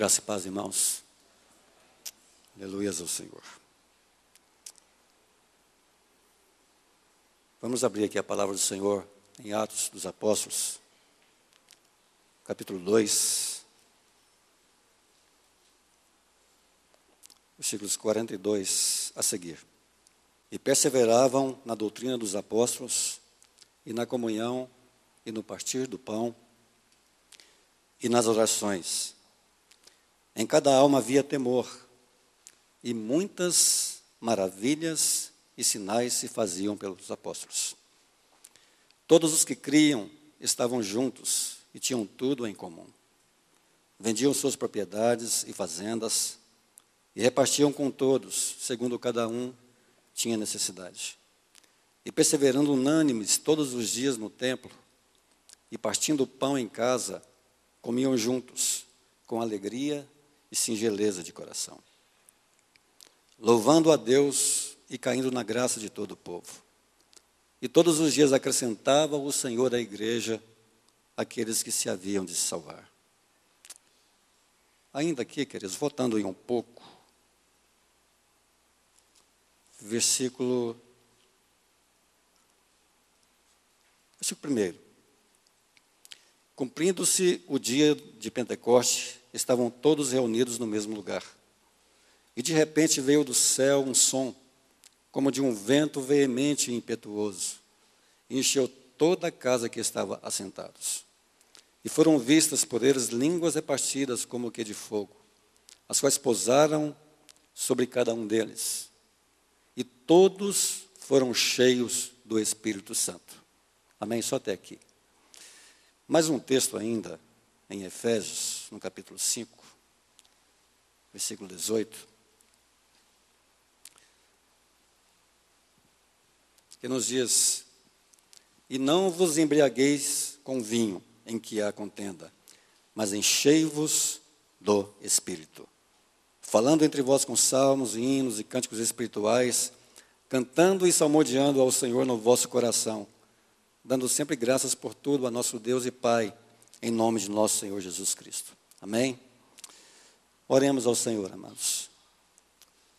Graça e paz, irmãos. Aleluias ao Senhor. Vamos abrir aqui a palavra do Senhor em Atos dos Apóstolos, capítulo 2, versículos 42 a seguir. E perseveravam na doutrina dos apóstolos, e na comunhão, e no partir do pão, e nas orações. Em cada alma havia temor, e muitas maravilhas e sinais se faziam pelos apóstolos. Todos os que criam estavam juntos e tinham tudo em comum. Vendiam suas propriedades e fazendas e repartiam com todos, segundo cada um tinha necessidade. E perseverando unânimes todos os dias no templo, e partindo o pão em casa, comiam juntos, com alegria e singeleza de coração, louvando a Deus e caindo na graça de todo o povo. E todos os dias acrescentava o Senhor à igreja aqueles que se haviam de salvar. Ainda aqui, queridos, voltando em um pouco, versículo 1. Cumprindo-se o dia de Pentecoste, estavam todos reunidos no mesmo lugar. E de repente veio do céu um som, como de um vento veemente e impetuoso, e encheu toda a casa que estava assentados. E foram vistas por eles línguas repartidas como que de fogo, as quais pousaram sobre cada um deles. E todos foram cheios do Espírito Santo. Amém? Só até aqui. Mais um texto ainda, em Efésios, no capítulo 5, versículo 18, que nos diz: E não vos embriagueis com vinho, em que há contenda, mas enchei-vos do Espírito, falando entre vós com salmos, hinos e cânticos espirituais, cantando e salmodiando ao Senhor no vosso coração, dando sempre graças por tudo a nosso Deus e Pai, em nome de nosso Senhor Jesus Cristo. Amém? Oremos ao Senhor, amados.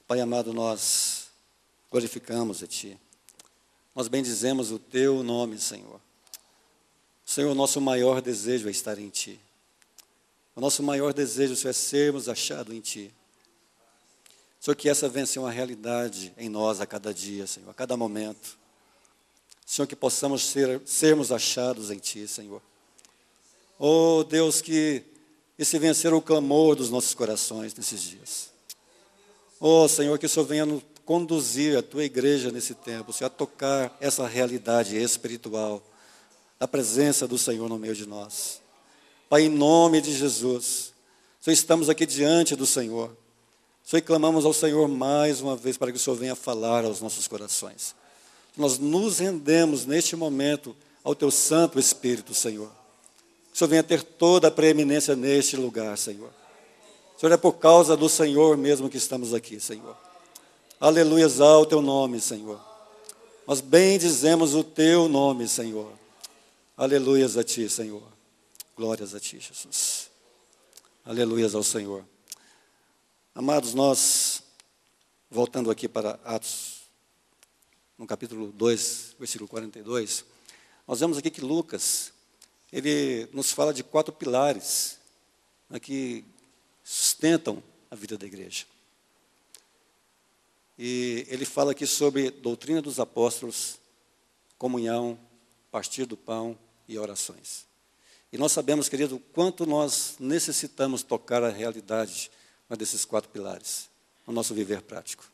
Pai amado, nós glorificamos a Ti. Nós bendizemos o Teu nome, Senhor. Senhor, o nosso maior desejo é estar em Ti. O nosso maior desejo, Senhor, é sermos achados em Ti. Senhor, que essa venha ser uma realidade em nós a cada dia, Senhor, a cada momento. Senhor, que possamos sermos achados em Ti, Senhor. Oh, Deus, que esse venha ser o clamor dos nossos corações nesses dias. Oh, Senhor, que o Senhor venha nos conduzir a Tua igreja nesse tempo, Senhor, a tocar essa realidade espiritual da presença do Senhor no meio de nós. Pai, em nome de Jesus, Senhor, estamos aqui diante do Senhor. Senhor, clamamos ao Senhor mais uma vez para que o Senhor venha falar aos nossos corações. Nós nos rendemos neste momento ao Teu Santo Espírito, Senhor. Que o Senhor venha ter toda a preeminência neste lugar, Senhor. Senhor, é por causa do Senhor mesmo que estamos aqui, Senhor. Aleluias ao Teu nome, Senhor. Nós bendizemos o Teu nome, Senhor. Aleluias a Ti, Senhor. Glórias a Ti, Jesus. Aleluias ao Senhor. Amados, nós, voltando aqui para Atos, no capítulo 2, versículo 42, nós vemos aqui que Lucas, ele nos fala de 4 pilares, né, que sustentam a vida da igreja. E ele fala aqui sobre doutrina dos apóstolos, comunhão, partir do pão e orações. E nós sabemos, querido, o quanto nós necessitamos tocar a realidade desses 4 pilares no nosso viver prático.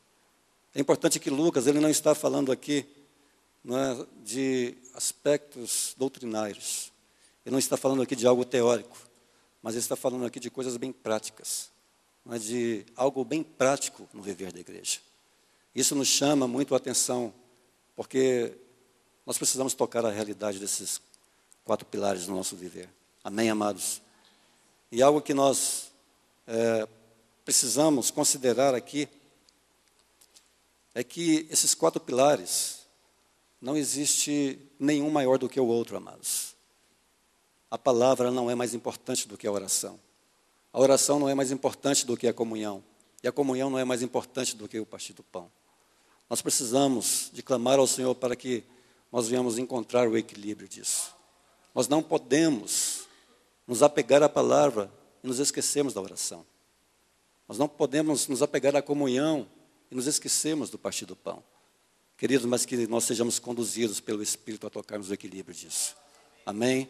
É importante que Lucas, ele não está falando aqui, não é, de aspectos doutrinários. Ele não está falando aqui de algo teórico, mas ele está falando aqui de coisas bem práticas, não é, de algo bem prático no viver da igreja. Isso nos chama muito a atenção, porque nós precisamos tocar a realidade desses 4 pilares no nosso viver. Amém, amados? E algo que nós precisamos considerar aqui é que esses 4 pilares, não existe nenhum maior do que o outro, amados. A palavra não é mais importante do que a oração. A oração não é mais importante do que a comunhão. E a comunhão não é mais importante do que o partir do pão. Nós precisamos de clamar ao Senhor para que nós venhamos encontrar o equilíbrio disso. Nós não podemos nos apegar à palavra e nos esquecermos da oração. Nós não podemos nos apegar à comunhão e nos esquecermos do partir do pão. Queridos, mas que nós sejamos conduzidos pelo Espírito a tocarmos o equilíbrio disso. Amém?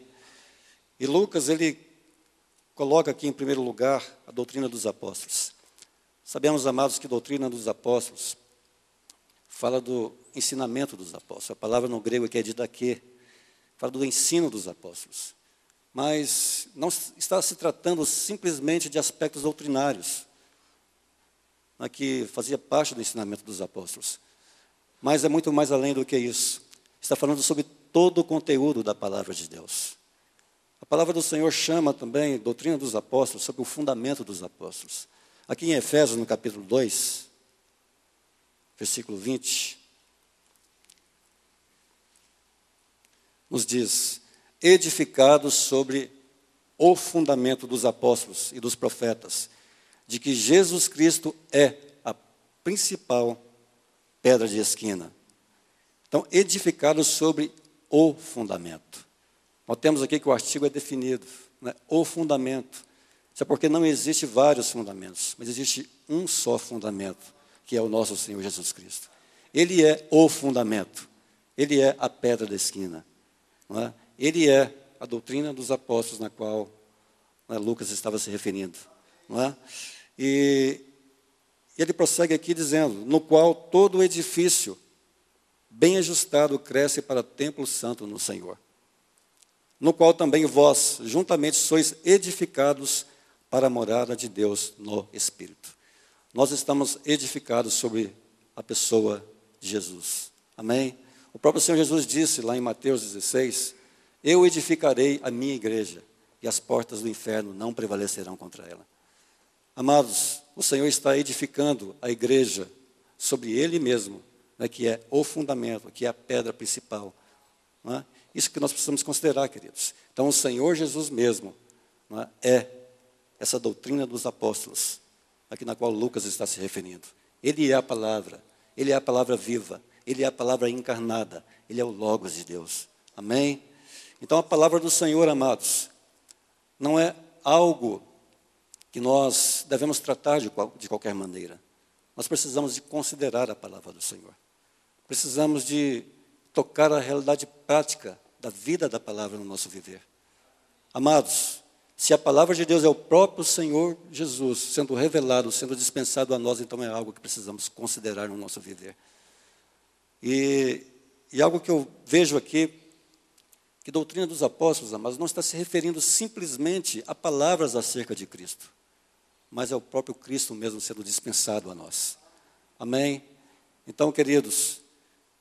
E Lucas, ele coloca aqui em primeiro lugar a doutrina dos apóstolos. Sabemos, amados, que a doutrina dos apóstolos fala do ensinamento dos apóstolos. A palavra no grego aqui é didaquê, fala do ensino dos apóstolos. Mas não está se tratando simplesmente de aspectos doutrinários, que fazia parte do ensinamento dos apóstolos. Mas é muito mais além do que isso. Está falando sobre todo o conteúdo da palavra de Deus. A palavra do Senhor chama também doutrina dos apóstolos sobre o fundamento dos apóstolos. Aqui em Efésios, no capítulo 2, versículo 20, nos diz: edificados sobre o fundamento dos apóstolos e dos profetas, de que Jesus Cristo é a principal pedra de esquina. Então, edificados sobre o fundamento. Nós temos aqui que o artigo é definido, né? O fundamento. Isso é porque não existe vários fundamentos, mas existe um só fundamento, que é o nosso Senhor Jesus Cristo. Ele é o fundamento. Ele é a pedra da esquina. Não é? Ele é a doutrina dos apóstolos na qual, né, Lucas estava se referindo. Não é? E ele prossegue aqui dizendo: no qual todo o edifício bem ajustado cresce para templo santo no Senhor, no qual também vós juntamente sois edificados para a morada de Deus no Espírito. Nós estamos edificados sobre a pessoa de Jesus. Amém? O próprio Senhor Jesus disse lá em Mateus 16: eu edificarei a minha igreja, e as portas do inferno não prevalecerão contra ela. Amados, o Senhor está edificando a igreja sobre Ele mesmo, né, que é o fundamento, que é a pedra principal. Não é? Isso que nós precisamos considerar, queridos. Então, o Senhor Jesus mesmo, não é essa doutrina dos apóstolos, aqui na qual Lucas está se referindo. Ele é a palavra, Ele é a palavra viva, Ele é a palavra encarnada, Ele é o Logos de Deus. Amém? Então, a palavra do Senhor, amados, não é algo que nós devemos tratar de qualquer maneira. Nós precisamos de considerar a palavra do Senhor. Precisamos de tocar a realidade prática da vida da palavra no nosso viver. Amados, se a palavra de Deus é o próprio Senhor Jesus sendo revelado, sendo dispensado a nós, então é algo que precisamos considerar no nosso viver. E algo que eu vejo aqui, que a doutrina dos apóstolos, amados, não está se referindo simplesmente a palavras acerca de Cristo, mas é o próprio Cristo mesmo sendo dispensado a nós. Amém? Então, queridos,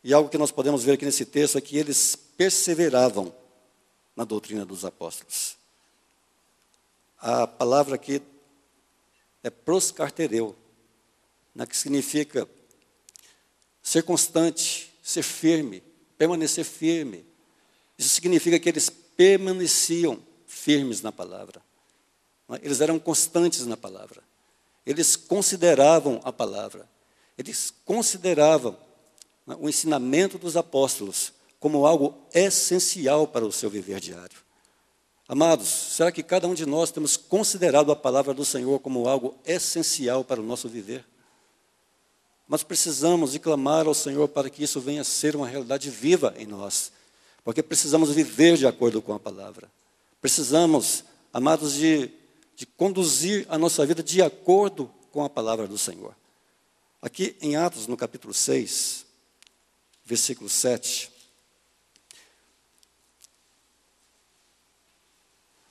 e algo que nós podemos ver aqui nesse texto é que eles perseveravam na doutrina dos apóstolos. A palavra aqui é proscartereu, né, que significa ser constante, ser firme, permanecer firme. Isso significa que eles permaneciam firmes na palavra. Eles eram constantes na palavra. Eles consideravam a palavra. Eles consideravam o ensinamento dos apóstolos como algo essencial para o seu viver diário. Amados, será que cada um de nós temos considerado a palavra do Senhor como algo essencial para o nosso viver? Mas precisamos de clamar ao Senhor para que isso venha a ser uma realidade viva em nós, porque precisamos viver de acordo com a palavra. Precisamos, amados, de conduzir a nossa vida de acordo com a palavra do Senhor. Aqui em Atos, no capítulo 6, versículo 7,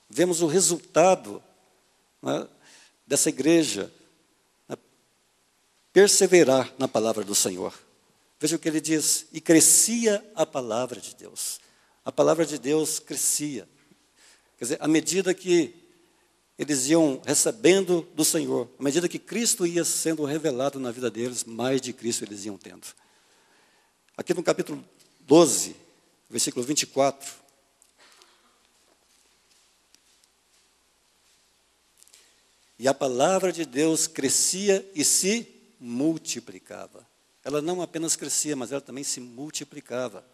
vemos o resultado, né, dessa igreja, né, perseverar na palavra do Senhor. Veja o que ele diz: e crescia a palavra de Deus. A palavra de Deus crescia. Quer dizer, à medida que eles iam recebendo do Senhor, à medida que Cristo ia sendo revelado na vida deles, mais de Cristo eles iam tendo. Aqui no capítulo 12, versículo 24, E a palavra de Deus crescia e se multiplicava. Ela não apenas crescia, mas ela também se multiplicava.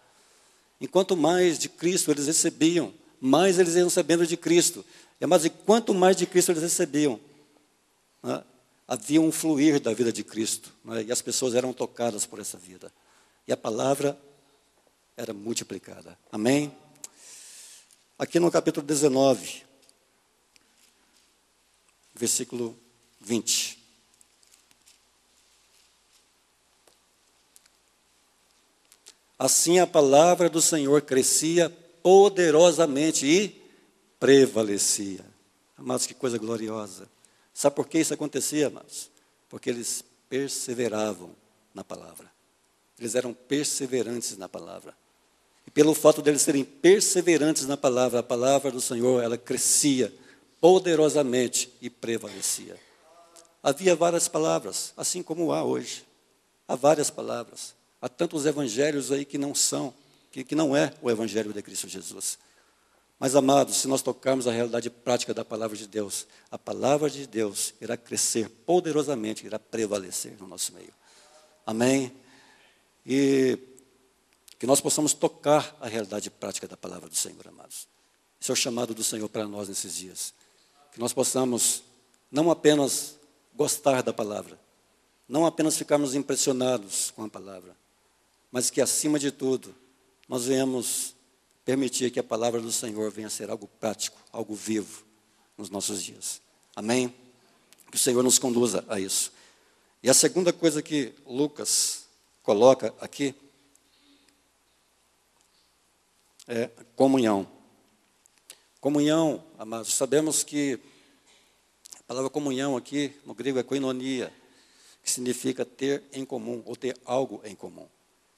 Enquanto mais de Cristo eles recebiam, mais eles iam recebendo de Cristo. Mas e quanto mais de Cristo eles recebiam, né, havia um fluir da vida de Cristo, né, e as pessoas eram tocadas por essa vida. E a palavra era multiplicada. Amém? Aqui no capítulo 19, versículo 20. Assim a palavra do Senhor crescia poderosamente e prevalecia. Amados, que coisa gloriosa. Sabe por que isso acontecia, amados? Porque eles perseveravam na palavra. Eles eram perseverantes na palavra. E pelo fato deles serem perseverantes na palavra, a palavra do Senhor, ela crescia poderosamente e prevalecia. Havia várias palavras, assim como há hoje. Há várias palavras. Há tantos evangelhos aí que não são, que não é o evangelho de Cristo Jesus. Mas, amados, se nós tocarmos a realidade prática da palavra de Deus, a palavra de Deus irá crescer poderosamente, irá prevalecer no nosso meio. Amém? E que nós possamos tocar a realidade prática da palavra do Senhor, amados. Esse é o chamado do Senhor para nós nesses dias. Que nós possamos não apenas gostar da palavra, não apenas ficarmos impressionados com a palavra, mas que, acima de tudo, nós venhamos permitir que a palavra do Senhor venha a ser algo prático, algo vivo nos nossos dias. Amém? Que o Senhor nos conduza a isso. E a segunda coisa que Lucas coloca aqui é comunhão. Comunhão, amados, sabemos que a palavra comunhão aqui, no grego, é koinonia, que significa ter em comum, ou ter algo em comum.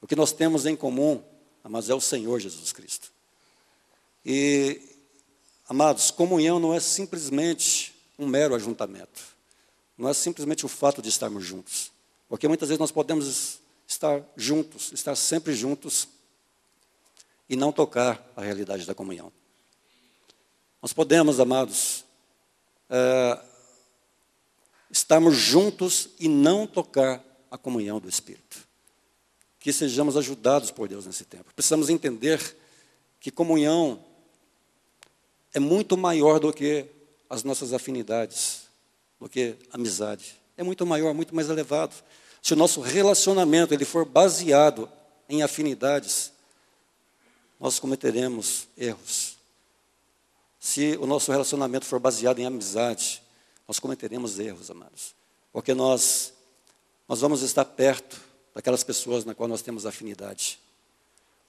O que nós temos em comum, amados, é o Senhor Jesus Cristo. E, amados, comunhão não é simplesmente um mero ajuntamento. Não é simplesmente o fato de estarmos juntos. Porque muitas vezes nós podemos estar juntos, estar sempre juntos, e não tocar a realidade da comunhão. Nós podemos, amados, estarmos juntos e não tocar a comunhão do Espírito. Que sejamos ajudados por Deus nesse tempo. Precisamos entender que comunhão é muito maior do que as nossas afinidades, do que amizade. É muito maior, muito mais elevado. Se o nosso relacionamento ele for baseado em afinidades, nós cometeremos erros. Se o nosso relacionamento for baseado em amizade, nós cometeremos erros, amados. Porque nós vamos estar perto daquelas pessoas na qual nós temos afinidade.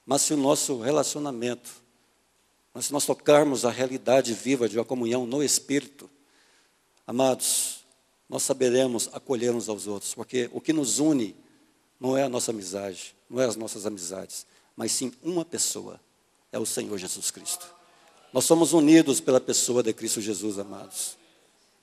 Mas se o nosso relacionamento, se nós tocarmos a realidade viva de uma comunhão no Espírito, amados, nós saberemos acolher uns aos outros, porque o que nos une não é a nossa amizade, não é as nossas amizades, mas sim uma pessoa, é o Senhor Jesus Cristo. Nós somos unidos pela pessoa de Cristo Jesus, amados.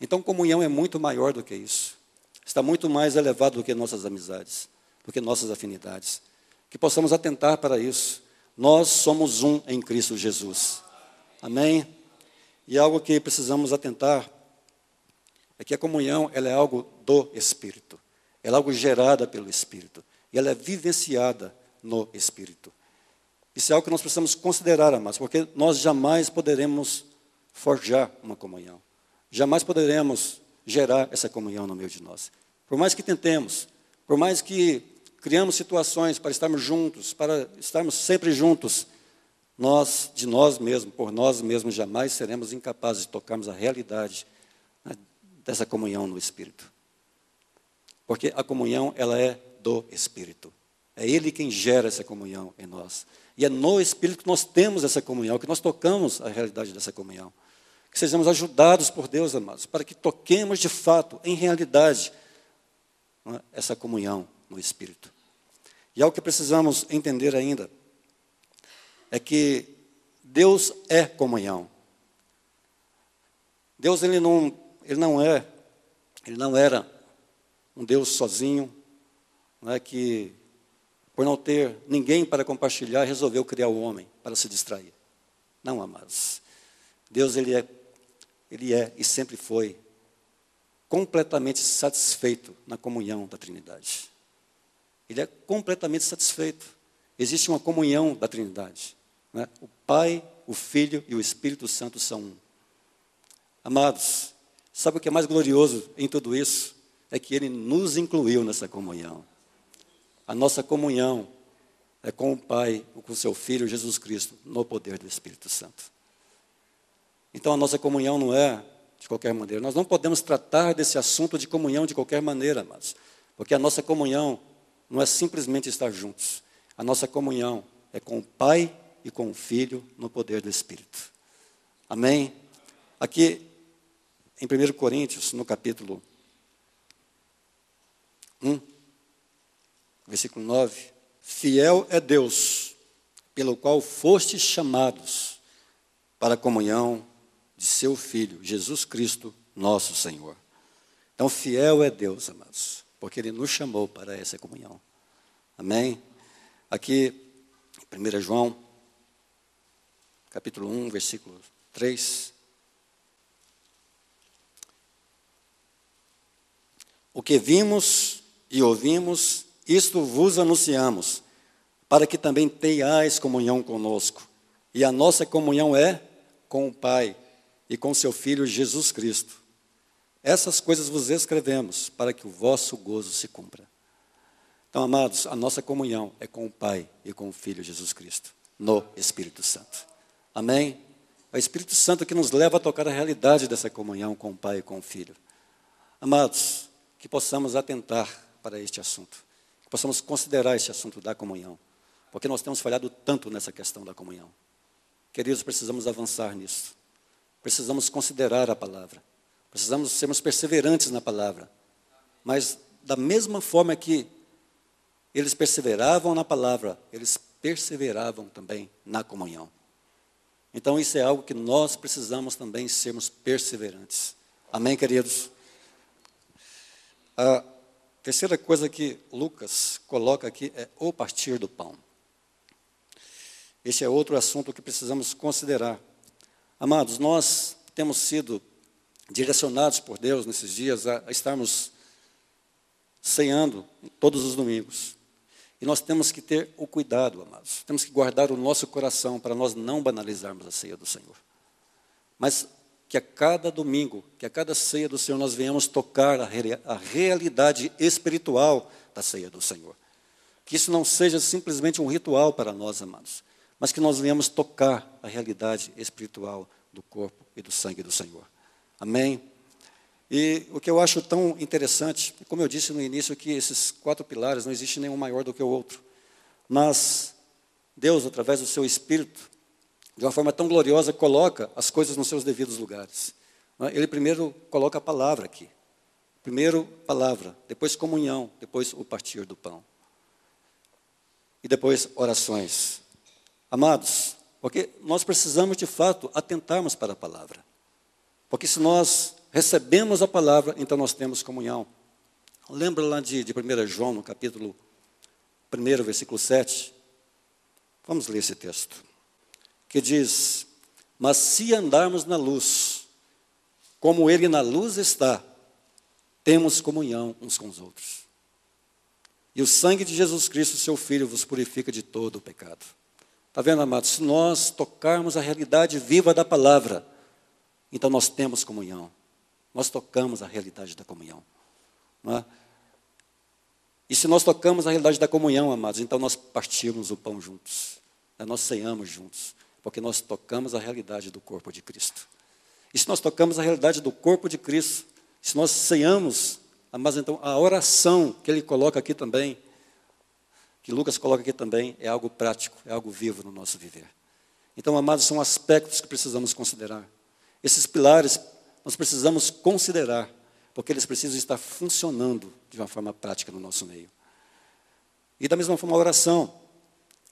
Então, comunhão é muito maior do que isso. Está muito mais elevado do que nossas amizades, do que nossas afinidades. Que possamos atentar para isso. Nós somos um em Cristo Jesus. Amém? E algo que precisamos atentar é que a comunhão ela é algo do Espírito. Ela é algo gerada pelo Espírito. E ela é vivenciada no Espírito. Isso é algo que nós precisamos considerar, amados, porque nós jamais poderemos forjar uma comunhão. Jamais poderemos gerar essa comunhão no meio de nós. Por mais que tentemos, por mais que criamos situações para estarmos juntos, para estarmos sempre juntos, nós, de nós mesmos, por nós mesmos, jamais seremos incapazes de tocarmos a realidade, né, dessa comunhão no Espírito. Porque a comunhão, ela é do Espírito. É Ele quem gera essa comunhão em nós. E é no Espírito que nós temos essa comunhão, que nós tocamos a realidade dessa comunhão. Que sejamos ajudados por Deus, amados, para que toquemos de fato, em realidade, né, essa comunhão no Espírito. E algo que precisamos entender ainda é que Deus é comunhão. Deus ele não era um Deus sozinho, não é que por não ter ninguém para compartilhar, resolveu criar o homem para se distrair. Não, amados. Deus ele é e sempre foi completamente satisfeito na comunhão da Trindade. Ele é completamente satisfeito. Existe uma comunhão da Trindade, né? O Pai, o Filho e o Espírito Santo são um. Amados, sabe o que é mais glorioso em tudo isso? É que Ele nos incluiu nessa comunhão. A nossa comunhão é com o Pai, com o seu Filho, Jesus Cristo, no poder do Espírito Santo. Então a nossa comunhão não é de qualquer maneira. Nós não podemos tratar desse assunto de comunhão de qualquer maneira, amados, porque a nossa comunhão não é simplesmente estar juntos. A nossa comunhão é com o Pai e com o Filho no poder do Espírito. Amém? Aqui, em 1 Coríntios, no capítulo 1, versículo 9. Fiel é Deus, pelo qual fostes chamados para a comunhão de seu Filho, Jesus Cristo, nosso Senhor. Então, fiel é Deus, amados, porque Ele nos chamou para essa comunhão. Amém? Aqui, 1 João, capítulo 1, versículo 3. O que vimos e ouvimos, isto vos anunciamos, para que também tenhais comunhão conosco. E a nossa comunhão é com o Pai e com seu Filho Jesus Cristo. Essas coisas vos escrevemos, para que o vosso gozo se cumpra. Então, amados, a nossa comunhão é com o Pai e com o Filho Jesus Cristo, no Espírito Santo. Amém? É o Espírito Santo que nos leva a tocar a realidade dessa comunhão com o Pai e com o Filho. Amados, que possamos atentar para este assunto, que possamos considerar este assunto da comunhão, porque nós temos falhado tanto nessa questão da comunhão. Queridos, precisamos avançar nisso, precisamos considerar a palavra, precisamos sermos perseverantes na palavra, mas da mesma forma que eles perseveravam na palavra, eles perseveravam também na comunhão. Então isso é algo que nós precisamos também sermos perseverantes. Amém, queridos? A terceira coisa que Lucas coloca aqui é o partir do pão. Este é outro assunto que precisamos considerar. Amados, nós temos sido direcionados por Deus nesses dias a estarmos ceando todos os domingos. E nós temos que ter o cuidado, amados. Temos que guardar o nosso coração para nós não banalizarmos a ceia do Senhor. Mas que a cada domingo, que a cada ceia do Senhor, nós venhamos tocar a realidade espiritual da ceia do Senhor. Que isso não seja simplesmente um ritual para nós, amados, mas que nós venhamos tocar a realidade espiritual do corpo e do sangue do Senhor. Amém? E o que eu acho tão interessante, como eu disse no início, que esses 4 pilares, não existe nenhum maior do que o outro. Mas Deus, através do seu Espírito, de uma forma tão gloriosa, coloca as coisas nos seus devidos lugares. Ele primeiro coloca a palavra aqui. Primeiro palavra, depois comunhão, depois o partir do pão. E depois orações. Amados, porque nós precisamos de fato atentarmos para a palavra. Porque se nós recebemos a palavra, então nós temos comunhão. Lembra lá de 1 João, no capítulo 1, versículo 7? Vamos ler esse texto. Que diz: mas se andarmos na luz, como Ele na luz está, temos comunhão uns com os outros. E o sangue de Jesus Cristo, seu Filho, vos purifica de todo o pecado. Está vendo, amados? Se nós tocarmos a realidade viva da palavra, então nós temos comunhão. Nós tocamos a realidade da comunhão. Não é? E se nós tocamos a realidade da comunhão, amados, então nós partimos o pão juntos. Nós ceamos juntos, porque nós tocamos a realidade do corpo de Cristo. E se nós tocamos a realidade do corpo de Cristo, se nós ceamos, mas então a oração que ele coloca aqui também, que Lucas coloca aqui também, é algo prático, é algo vivo no nosso viver. Então, amados, são aspectos que precisamos considerar. Esses pilares nós precisamos considerar, porque eles precisam estar funcionando de uma forma prática no nosso meio. E da mesma forma a oração.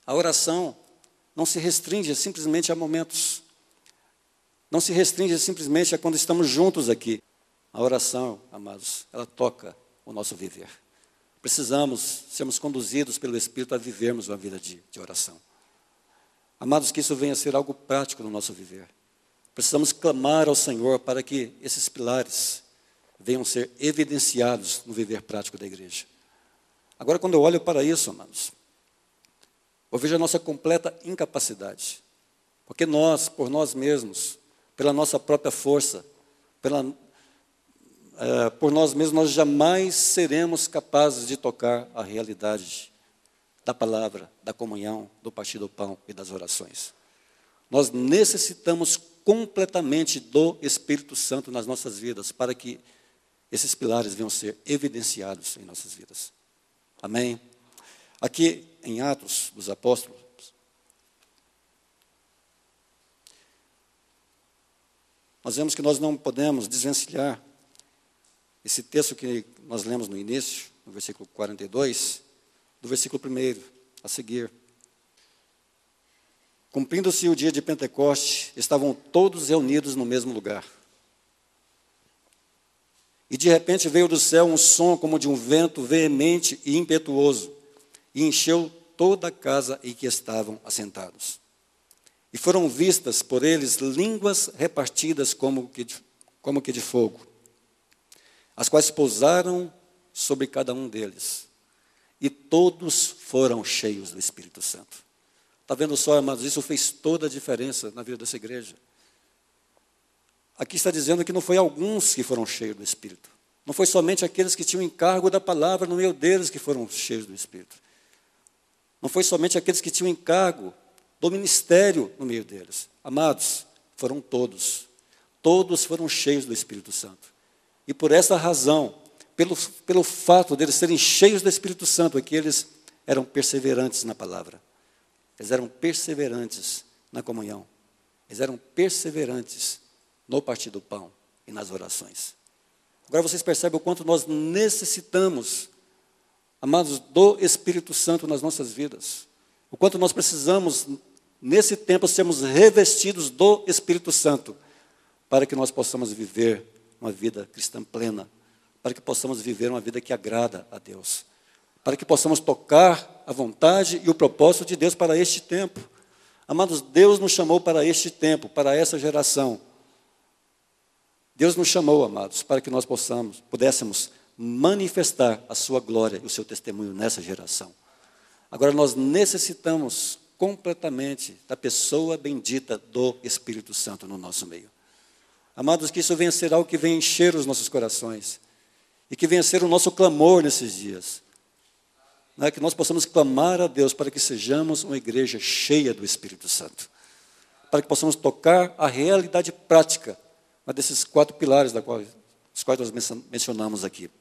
A oração não se restringe simplesmente a momentos. Não se restringe simplesmente a quando estamos juntos aqui. A oração, amados, ela toca o nosso viver. Precisamos sermos conduzidos pelo Espírito a vivermos uma vida de oração. Amados, que isso venha a ser algo prático no nosso viver. Precisamos clamar ao Senhor para que esses pilares venham ser evidenciados no viver prático da igreja. Agora, quando eu olho para isso, amados, eu vejo a nossa completa incapacidade. Porque nós, por nós mesmos, pela nossa própria força, por nós mesmos, nós jamais seremos capazes de tocar a realidade da palavra, da comunhão, do partir do pão e das orações. Nós necessitamos completamente do Espírito Santo nas nossas vidas, para que esses pilares venham ser evidenciados em nossas vidas. Amém? Aqui em Atos dos Apóstolos, nós vemos que nós não podemos desvencilhar esse texto que nós lemos no início, no versículo 42, do versículo 1 a seguir. Cumprindo-se o dia de Pentecoste, estavam todos reunidos no mesmo lugar. E de repente veio do céu um som como de um vento veemente e impetuoso, e encheu toda a casa em que estavam assentados. E foram vistas por eles línguas repartidas como que de fogo, as quais pousaram sobre cada um deles. E todos foram cheios do Espírito Santo. Está vendo só, amados? Isso fez toda a diferença na vida dessa igreja. Aqui está dizendo que não foi alguns que foram cheios do Espírito. Não foi somente aqueles que tinham encargo da palavra no meio deles que foram cheios do Espírito. Não foi somente aqueles que tinham encargo do ministério no meio deles. Amados, foram todos. Todos foram cheios do Espírito Santo. E por essa razão, pelo fato deles serem cheios do Espírito Santo, é que eles eram perseverantes na palavra. Eles eram perseverantes na comunhão. Eles eram perseverantes no partir do pão e nas orações. Agora vocês percebem o quanto nós necessitamos, amados, do Espírito Santo nas nossas vidas. O quanto nós precisamos, nesse tempo, sermos revestidos do Espírito Santo, para que nós possamos viver uma vida cristã plena, para que possamos viver uma vida que agrada a Deus, para que possamos tocar a vontade e o propósito de Deus para este tempo. Amados, Deus nos chamou para este tempo, para essa geração. Deus nos chamou, amados, para que nós pudéssemos manifestar a sua glória e o seu testemunho nessa geração. Agora, nós necessitamos completamente da pessoa bendita do Espírito Santo no nosso meio. Amados, que isso venha ser algo que venha encher os nossos corações e que venha ser o nosso clamor nesses dias. Que nós possamos clamar a Deus para que sejamos uma igreja cheia do Espírito Santo, para que possamos tocar a realidade prática desses 4 pilares dos quais nós mencionamos aqui.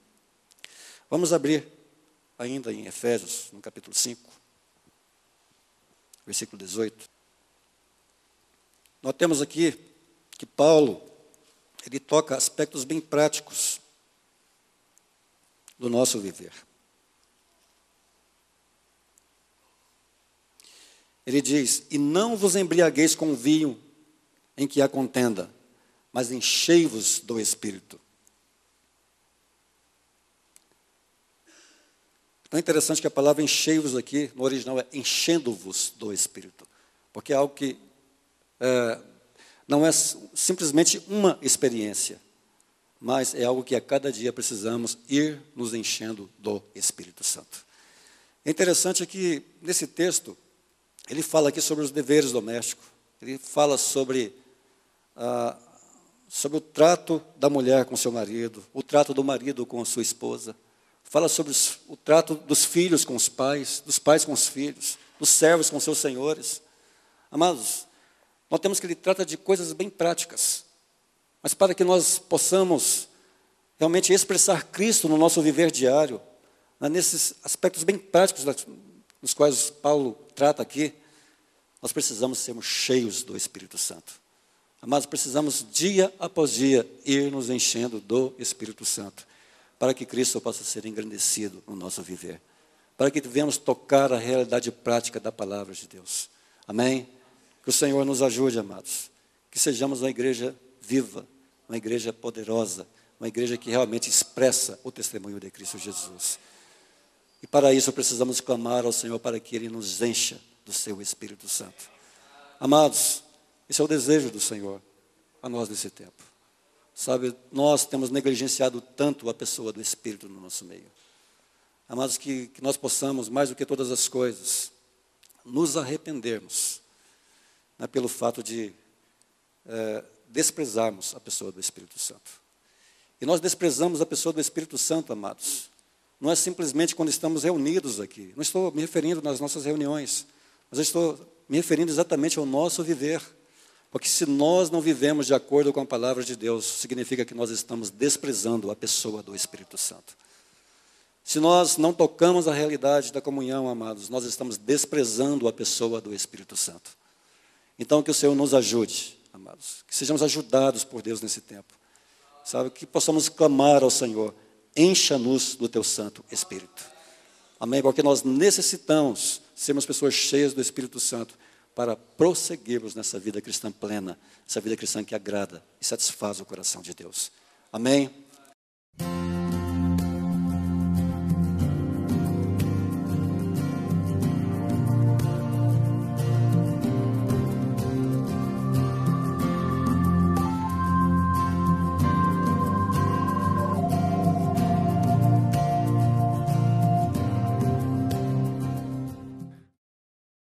Vamos abrir ainda em Efésios, no capítulo 5, versículo 18. Nós temos aqui que Paulo, ele toca aspectos bem práticos do nosso viver. Ele diz: e não vos embriagueis com vinho em que há contenda, mas enchei-vos do Espírito. Então é interessante que a palavra enchei-vos aqui, no original é enchendo-vos do Espírito, porque é algo que não é simplesmente uma experiência, mas é algo que a cada dia precisamos ir nos enchendo do Espírito Santo. É interessante que nesse texto, ele fala aqui sobre os deveres domésticos, ele fala sobre o trato da mulher com seu marido, o trato do marido com a sua esposa, fala sobre o trato dos filhos com os pais, dos pais com os filhos, dos servos com seus senhores. Amados, nós temos que ele trata de coisas bem práticas, mas para que nós possamos realmente expressar Cristo no nosso viver diário, nesses aspectos bem práticos nos quais Paulo trata aqui, nós precisamos sermos cheios do Espírito Santo. Amados, precisamos dia após dia ir nos enchendo do Espírito Santo, para que Cristo possa ser engrandecido no nosso viver, para que venhamos tocar a realidade prática da palavra de Deus. Amém? Que o Senhor nos ajude, amados, que sejamos uma igreja viva, uma igreja poderosa, uma igreja que realmente expressa o testemunho de Cristo Jesus. E para isso precisamos clamar ao Senhor para que Ele nos encha do seu Espírito Santo. Amados, esse é o desejo do Senhor a nós nesse tempo. Sabe, nós temos negligenciado tanto a pessoa do Espírito no nosso meio. Amados, que nós possamos, mais do que todas as coisas, nos arrependermos, né, pelo fato de desprezarmos a pessoa do Espírito Santo. E nós desprezamos a pessoa do Espírito Santo, amados. Não é simplesmente quando estamos reunidos aqui. Não estou me referindo nas nossas reuniões, mas eu estou me referindo exatamente ao nosso viver. Porque se nós não vivemos de acordo com a palavra de Deus, significa que nós estamos desprezando a pessoa do Espírito Santo. Se nós não tocamos a realidade da comunhão, amados, nós estamos desprezando a pessoa do Espírito Santo. Então, que o Senhor nos ajude, amados, que sejamos ajudados por Deus nesse tempo. Sabe, que possamos clamar ao Senhor, encha-nos do teu Santo Espírito. Amém? Porque nós necessitamos sermos pessoas cheias do Espírito Santo para prosseguirmos nessa vida cristã plena, essa vida cristã que agrada e satisfaz o coração de Deus. Amém?